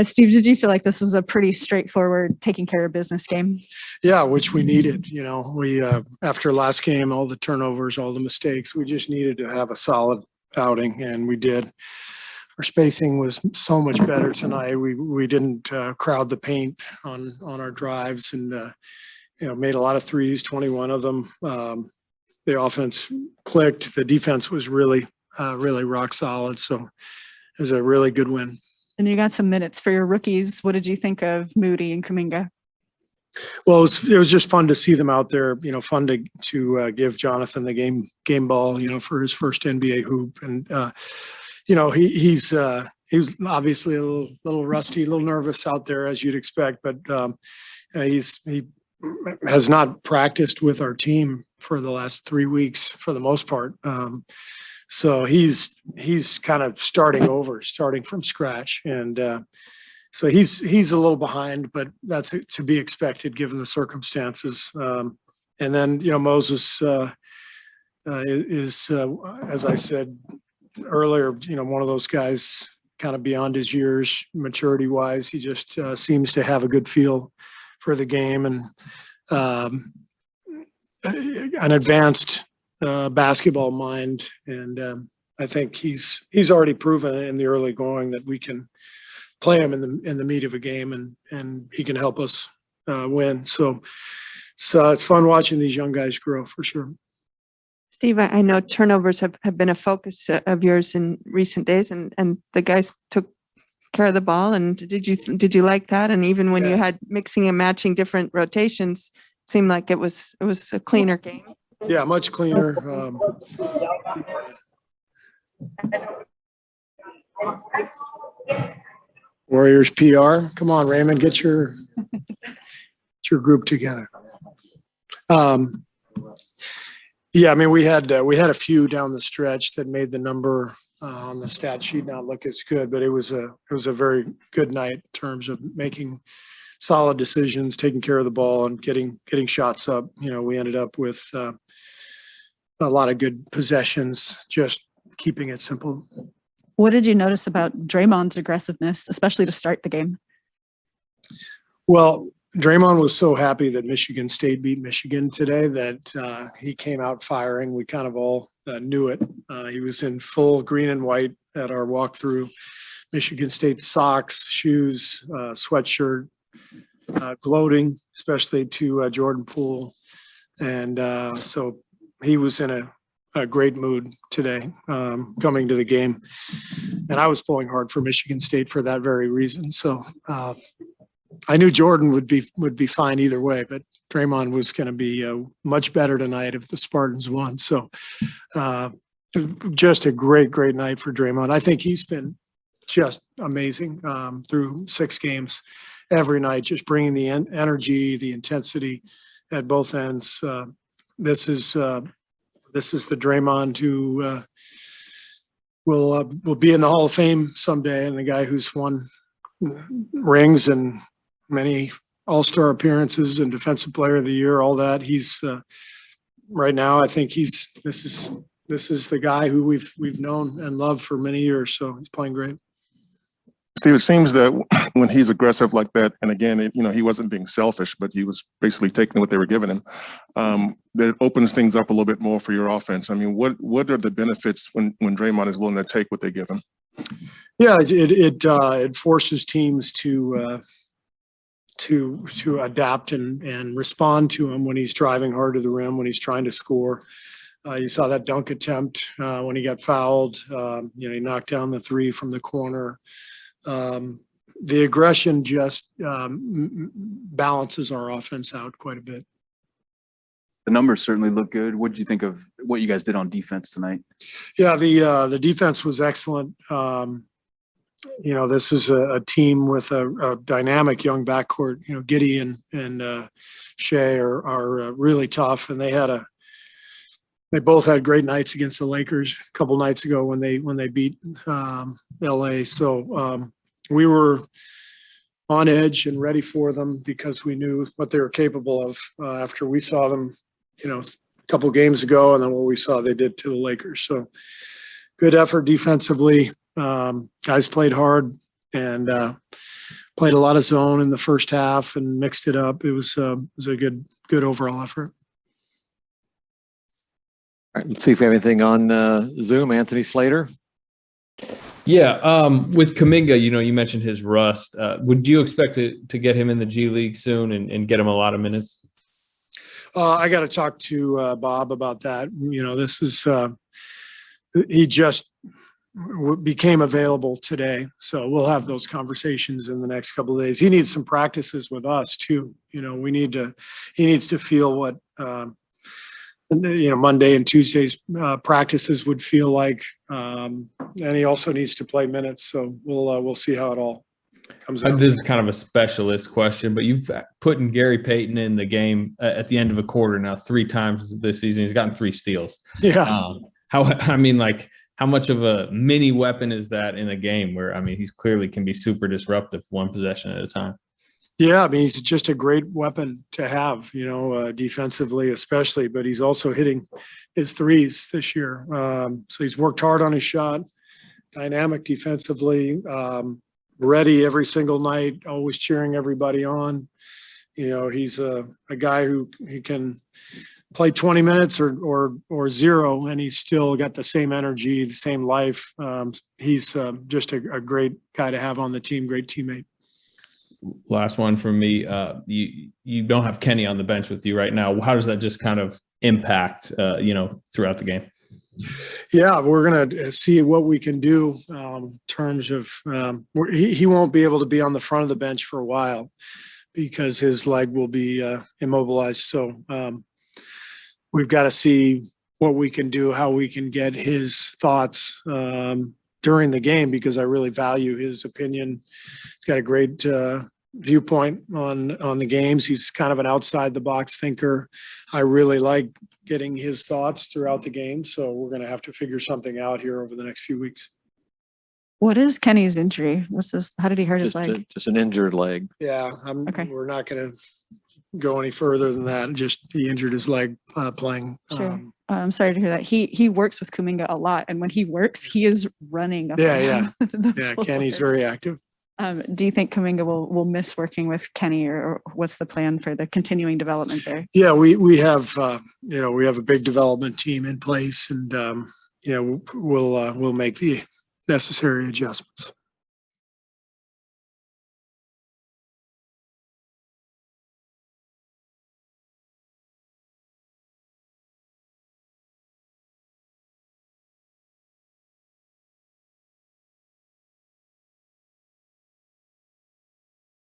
Steve, did you feel like this was a pretty straightforward taking care of business game? Yeah, which we needed. We after last game, all the turnovers, all the mistakes, we just needed to have a solid outing, and we did. Our spacing was so much better tonight. We didn't crowd the paint on our drives, and made a lot of threes, 21 of them. The offense clicked. The defense was really rock solid. So it was a really good win. And you got some minutes for your rookies. What did you think of Moody and Kuminga? Well, it was just fun to see them out there. Fun to give Jonathan the game ball. For his first NBA hoop, and he's obviously a little rusty, a little nervous out there as you'd expect, but he has not practiced with our team for the last 3 weeks for the most part. So he's kind of starting from scratch, and so he's a little behind, but that's to be expected given the circumstances. And then Moses is as I said earlier, one of those guys kind of beyond his years, maturity wise. He just seems to have a good feel for the game and an advanced basketball mind, and I think he's already proven in the early going that we can play him in the meat of a game, and he can help us win. So it's fun watching these young guys grow for sure. Steve, I know turnovers have been a focus of yours in recent days, and the guys took care of the ball. And did you like that? And even when you had mixing and matching different rotations, seemed like it was a cleaner game. Yeah, much cleaner. Warriors PR. Come on, Raymond, get your group together. Yeah, I mean, we had a few down the stretch that made the number on the stat sheet not look as good, but it was a very good night in terms of making solid decisions, taking care of the ball, and getting shots up. We ended up with a lot of good possessions, just keeping it simple. What did you notice about Draymond's aggressiveness, especially to start the game? Well, Draymond was so happy that Michigan State beat Michigan today that he came out firing. We kind of all knew it. He was in full green and white at our walkthrough. Michigan State socks, shoes, sweatshirt, gloating, especially to Jordan Poole. And so he was in a great mood today coming to the game. And I was pulling hard for Michigan State for that very reason. So I knew Jordan would be fine either way, but Draymond was going to be much better tonight if the Spartans won. So just a great night for Draymond. I think he's been just amazing through 6 games every night, just bringing the energy, the intensity at both ends. This is the Draymond who will be in the Hall of Fame someday, and the guy who's won rings and many All-Star appearances and Defensive Player of the Year, all that. He's right now, I think this is the guy who we've known and loved for many years. So he's playing great. Steve, it seems that when he's aggressive like that, and again, he wasn't being selfish, but he was basically taking what they were giving him, that it opens things up a little bit more for your offense. I mean, what are the benefits when Draymond is willing to take what they give him? Yeah, it forces teams to adapt and respond to him when he's driving hard to the rim, when he's trying to score. You saw that dunk attempt when he got fouled. He knocked down the 3 from the corner. The aggression just balances our offense out quite a bit. The numbers certainly look good. What did you think of what you guys did on defense tonight? Yeah, the defense was excellent. This is a team with a dynamic young backcourt. Giddey and Shea are really tough, and they both had great nights against the Lakers a couple nights ago when they beat LA. So we were on edge and ready for them because we knew what they were capable of after we saw them, a couple games ago, and then what we saw they did to the Lakers. So good effort defensively. Guys played hard. and played a lot of zone in the first half and mixed it up. It was a good overall effort. All right, let's see if we have anything on Zoom. Anthony Slater. Yeah, with Kuminga, you mentioned his rust. Would you expect to get him in the G League soon and get him a lot of minutes? I got to talk to Bob about that. This is he just became available today, so we'll have those conversations in the next couple of days. He needs some practices with us too. He needs to feel what Monday and Tuesday's practices would feel like, and he also needs to play minutes. So we'll see how it all comes out. This is kind of a specialist question, but you've put in Gary Payton in the game at the end of a quarter now 3 times this season. He's gotten 3 steals. Yeah. How much of a mini weapon is that in a game where, he's clearly can be super disruptive one possession at a time? Yeah, he's just a great weapon to have, defensively especially, but he's also hitting his threes this year. So he's worked hard on his shot, dynamic defensively, ready every single night, always cheering everybody on. He's a guy who he can play 20 minutes or 0, and he's still got the same energy, the same life. He's just a great guy to have on the team, great teammate. Last one from me. You don't have Kenny on the bench with you right now. How does that just kind of impact, throughout the game? Yeah, we're going to see what we can do in terms of he won't be able to be on the front of the bench for a while because his leg will be immobilized. So we've got to see what we can do, how we can get his thoughts during the game, because I really value his opinion. He's got a great viewpoint on the games. He's kind of an outside the box thinker. I really like getting his thoughts throughout the game. So we're going to have to figure something out here over the next few weeks. What is Kenny's injury? How did he hurt his leg? Just an injured leg. Yeah. Okay. We're not going to go any further than that. Just he injured his leg playing. Sure. I'm sorry to hear that. He works with Kuminga a lot, and when he works, he is running. Yeah. Floor. Kenny's very active. Do you think Kuminga will miss working with Kenny, or what's the plan for the continuing development there? Yeah, we have we have a big development team in place, and we'll make the necessary adjustments.